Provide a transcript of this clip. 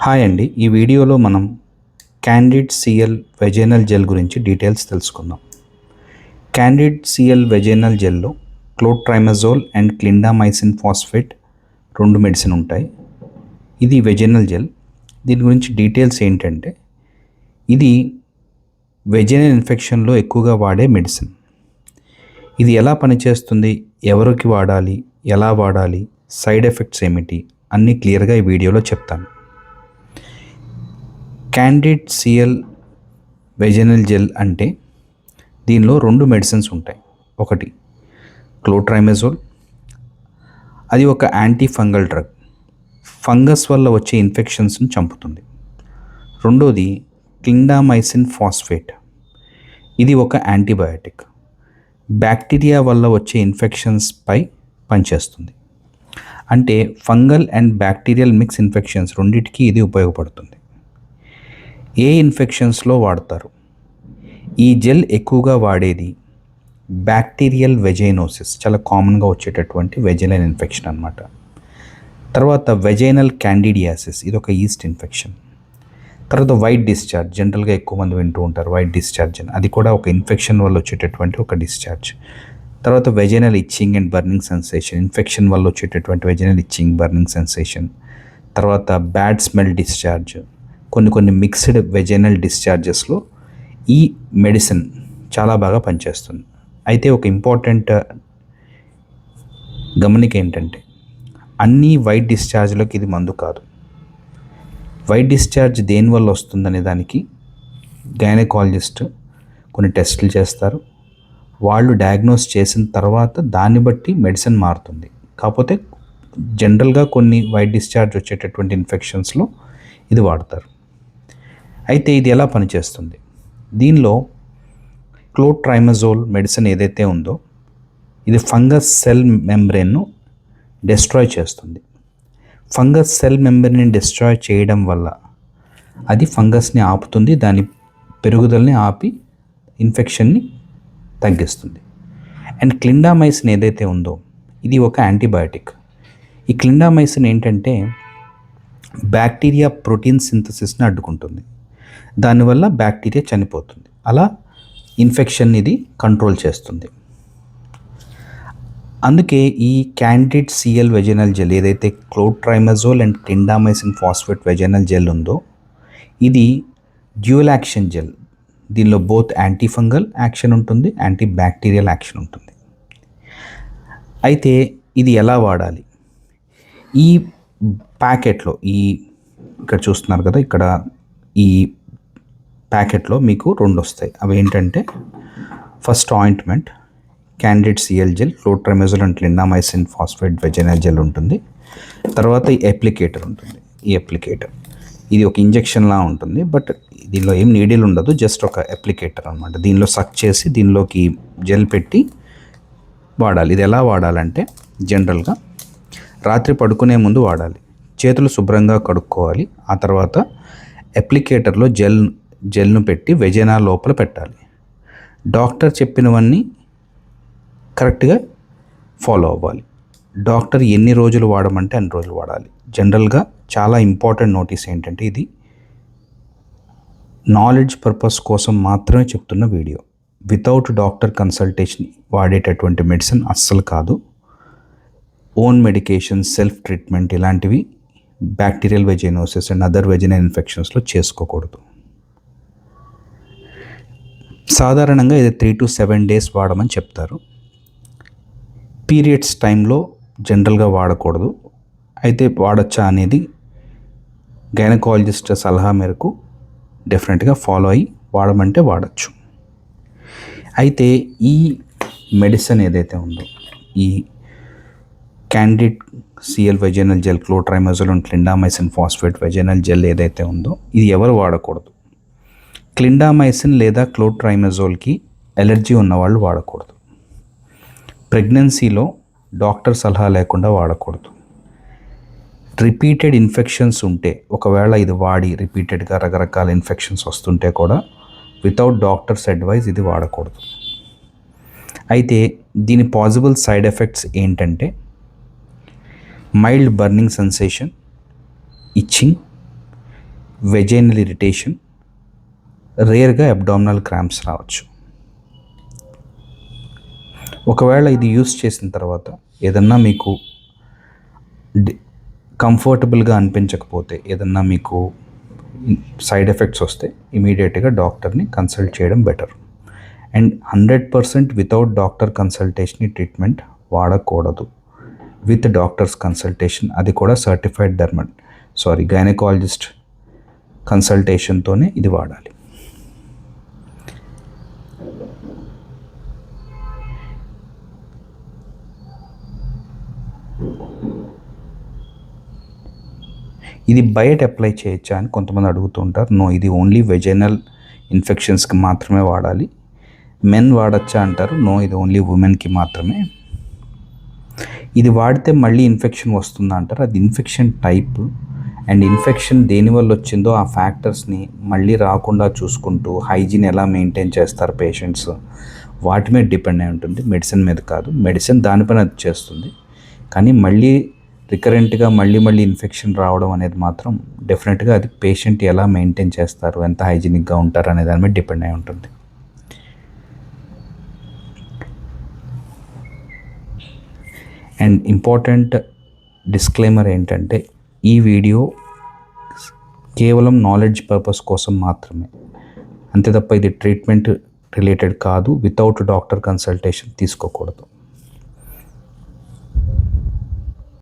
Hi అండి. ఈ వీడియోలో మనం క్యాండిడ్ సిఎల్ వెజైనల్ జెల్ గురించి డీటెయిల్స్ తెలుసుకుందాం. క్యాండిడ్ సిఎల్ వెజైనల్ జెల్లో clotrimazole and clindamycin phosphate 2 medicine ఉంటాయి. ఇది వెజైనల్ జెల్. దీని గురించి డీటెయిల్స్ ఏంటంటే, ఇది వెజైనల్ ఇన్ఫెక్షన్లో ఎక్కువగా వాడే మెడిసిన్. ఇది ఎలా పనిచేస్తుంది, ఎవరికి వాడాలి, ఎలా వాడాలి, సైడ్ ఎఫెక్ట్స్ ఏమిటి అన్నీ క్లియర్గా ఈ వీడియోలో చెప్తాను. క్యాండిడ్ సిఎల్ వెజైనల్ జెల్ అంటే దీనిలో 2 మెడిసిన్స్ ఉంటాయి. ఒకటి క్లోట్రైమజోల్, అది ఒక యాంటీ ఫంగల్ డ్రగ్, ఫంగస్ వల్ల వచ్చే ఇన్ఫెక్షన్స్ని చంపుతుంది. రెండోది క్లిండామైసిన్ ఫాస్ఫేట్, ఇది ఒక యాంటీబయాటిక్, బ్యాక్టీరియా వల్ల వచ్చే ఇన్ఫెక్షన్స్పై పనిచేస్తుంది. అంటే fungal and bacterial mix infections రెండింటికి ఇది ఉపయోగపడుతుంది. ఏ ఇన్ఫెక్షన్స్లో వాడతారు? ఈ జెల్ ఎక్కువగా వాడేది బ్యాక్టీరియల్ వెజైనోసిస్, చాలా కామన్గా వచ్చేటటువంటి వెజైనల్ ఇన్ఫెక్షన్ అన్నమాట. తర్వాత వెజైనల్ క్యాండిడియాసిస్, ఇది ఒక ఈస్ట్ ఇన్ఫెక్షన్. తర్వాత వైట్ డిశ్చార్జ్, జనరల్గా ఎక్కువ మంది వింటూ ఉంటారు వైట్ డిశ్చార్జ్ అని, అది కూడా ఒక ఇన్ఫెక్షన్ వల్ల వచ్చేటటువంటి ఒక డిశ్చార్జ్. తర్వాత vaginal itching and burning sensation, infection వల్ల వచ్చేటటువంటి వెజైనల్ ఇచ్చింగ్, బర్నింగ్ సెన్సేషన్. తర్వాత బ్యాడ్ స్మెల్ డిశ్చార్జ్, కొన్ని మిక్స్డ్ వెజైనల్ డిశ్చార్జెస్లో ఈ మెడిసిన్ చాలా బాగా పనిచేస్తుంది. అయితే ఒక ఇంపార్టెంట్ గమనిక ఏంటంటే, అన్ని వైట్ డిశ్చార్జ్లకు ఇది మందు కాదు. వైట్ డిశ్చార్జ్ దేనివల్ల వస్తుందనే దానికి గైనకాలజిస్ట్ కొన్ని టెస్టులు చేస్తారు. వాళ్ళు డయాగ్నోస్ చేసిన తర్వాత దాన్ని బట్టి మెడిసిన్ మారుతుంది. కాకపోతే జనరల్గా కొన్ని వైట్ డిశ్చార్జ్ వచ్చేటటువంటి ఇన్ఫెక్షన్స్లో ఇది వాడతారు. అయితే ఇది ఎలా పనిచేస్తుంది? దీనిలో క్లోట్రైమజోల్ మెడిసిన్ ఏదైతే ఉందో, ఇది ఫంగస్ సెల్ మెంబ్రెయిన్ను డిస్ట్రాయ్ చేస్తుంది. ఫంగస్ సెల్ మెంబ్రెయిన్ని డిస్ట్రాయ్ చేయడం వల్ల అది ఫంగస్ని ఆపుతుంది, దాని పెరుగుదలని ఆపి ఇన్ఫెక్షన్ని తగ్గిస్తుంది. అండ్ క్లిండామైసిన్ ఏదైతే ఉందో, ఇది ఒక యాంటీబయాటిక్. ఈ క్లిండామైసిన్ ఏంటంటే బ్యాక్టీరియా ప్రోటీన్ సింథసిస్ని అడ్డుకుంటుంది, దానివల్ల బ్యాక్టీరియా చనిపోతుంది. అలా ఇన్ఫెక్షన్ ఇది కంట్రోల్ చేస్తుంది. అందుకే ఈ క్యాండిడ్ సిఎల్ వెజైనల్ జెల్ ఏదైతే clotrimazole and clindamycin phosphate vaginal gel ఉందో, ఇది డ్యూయల్ యాక్షన్ జెల్. దీనిలో బోత్ యాంటీ ఫంగల్ యాక్షన్ ఉంటుంది, యాంటీ బ్యాక్టీరియల్ యాక్షన్ ఉంటుంది. అయితే ఇది ఎలా వాడాలి? ఈ ప్యాకెట్లో ఇక్కడ చూస్తున్నారు కదా, ఇక్కడ ఈ ప్యాకెట్లో మీకు 2 వస్తాయి. అవి ఏంటంటే, first ointment Candid CL gel, clotrimazole and clindamycin phosphate vaginal gel ఉంటుంది. తర్వాత ఈ అప్లికేటర్ ఉంటుంది. ఈ అప్లికేటర్ ఇది ఒక ఇంజెక్షన్లా ఉంటుంది, బట్ దీనిలో ఏం నీడిల్ ఉండదు, జస్ట్ ఒక అప్లికేటర్ అనమాట. దీనిలో సక్ చేసి దీనిలోకి జెల్ పెట్టి వాడాలి. ఇది ఎలా వాడాలంటే, జనరల్గా రాత్రి పడుకునే ముందు వాడాలి. చేతులు శుభ్రంగా కడుక్కోవాలి. ఆ తర్వాత అప్లికేటర్లో జెల్ను పెట్టి వెజైనా లోపల పెట్టాలి. డాక్టర్ చెప్పినవన్నీ కరెక్ట్గా ఫాలో అవ్వాలి. డాక్టర్ ఎన్ని రోజులు వాడమంటే అన్ని రోజులు వాడాలి. జనరల్గా చాలా ఇంపార్టెంట్ నోటీస్ ఏంటంటే, ఇది నాలెడ్జ్ పర్పస్ కోసం మాత్రమే చెప్తున్న వీడియో. వితౌట్ డాక్టర్ కన్సల్టేషన్ వాడేటటువంటి మెడిసిన్ అస్సలు కాదు. ఓన్ మెడికేషన్, సెల్ఫ్ ట్రీట్మెంట్ ఇలాంటివి bacterial vaginosis and other vaginal ఇన్ఫెక్షన్స్లో చేసుకోకూడదు. సాధారణంగా ఇది 3 to 7 days వాడమని చెప్తారు. పీరియడ్స్ టైంలో జనరల్గా వాడకూడదు. అయితే వాడచ్చా అనేది గైనకాలజిస్ట్ సలహా మేరకు డెఫినెట్గా ఫాలో అయ్యి వాడమంటే వాడచ్చు. అయితే ఈ మెడిసిన్ ఏదైతే ఉందో, ఈ Candid CL vaginal gel, clotrimazole and clindamycin phosphate vaginal gel ఏదైతే ఉందో, ఇది ఎవరు వాడకూడదు? క్లిండామైసిన్ లేదా క్లోట్రైమజోల్కి ఎలర్జీ ఉన్నవాళ్ళు వాడకూడదు. ప్రెగ్నెన్సీలో డాక్టర్ సలహా లేకుండా వాడకూడదు. రిపీటెడ్ ఇన్ఫెక్షన్స్ ఉంటే, ఒకవేళ ఇది వాడి రిపీటెడ్గా రకరకాల ఇన్ఫెక్షన్స్ వస్తుంటే కూడా వితౌట్ డాక్టర్స్ అడ్వైజ్ ఇది వాడకూడదు. అయితే దీని పాసిబుల్ సైడ్ ఎఫెక్ట్స్ ఏంటంటే, mild burning sensation, itching, vaginal irritation, రేర్గా అబ్డామినల్ క్రాంప్స్ రావచ్చు. ఒకవేళ ఇది యూస్ చేసిన తర్వాత ఏదన్నా మీకు కంఫర్టబుల్గా అనిపించకపోతే, ఏదన్నా మీకు సైడ్ ఎఫెక్ట్స్ వస్తే ఇమీడియట్గా డాక్టర్ని కన్సల్ట్ చేయడం better. And 100% without doctor consultation ఈ ట్రీట్మెంట్ వాడకూడదు. విత్ డాక్టర్స్ కన్సల్టేషన్, అది కూడా సర్టిఫైడ్ గైనకాలజిస్ట్ కన్సల్టేషన్తోనే ఇది వాడాలి. ఇది బయట అప్లై చేయొచ్చా అని కొంతమంది అడుగుతుంటారు. నో, ఇది ఓన్లీ వెజైనల్ ఇన్ఫెక్షన్స్కి మాత్రమే వాడాలి. మెన్ వాడచ్చా అంటారు. నో, ఇది ఓన్లీ ఉమెన్కి మాత్రమే. ఇది వాడితే మళ్ళీ ఇన్ఫెక్షన్ వస్తుందా అంటారు. అది ఇన్ఫెక్షన్ టైప్ అండ్ ఇన్ఫెక్షన్ దేనివల్ల వచ్చిందో ఆ ఫ్యాక్టర్స్ని మళ్ళీ రాకుండా చూసుకుంటూ హైజీన్ ఎలా మెయింటైన్ చేస్తారు పేషెంట్స్, వాటి మీద డిపెండ్ అయి ఉంటుంది, మెడిసిన్ మీద కాదు. మెడిసిన్ దానిపైన అది చేస్తుంది, కానీ మళ్ళీ రికరెంట్గా మళ్ళీ ఇన్ఫెక్షన్ రావడం అనేది మాత్రం డెఫినెట్గా అది పేషెంట్ ఎలా మెయింటైన్ చేస్తారు, ఎంత హైజీనిక్గా ఉంటారు అనే దాని మీద డిపెండ్ అయి ఉంటుంది. అండ్ ఇంపార్టెంట్ డిస్క్లైమర్ ఏంటంటే, ఈ వీడియో కేవలం నాలెడ్జ్ పర్పస్ కోసం మాత్రమే, అంతే తప్ప ఇది ట్రీట్మెంట్ రిలేటెడ్ కాదు. వితౌట్ డాక్టర్ కన్సల్టేషన్ తీసుకోకూడదు.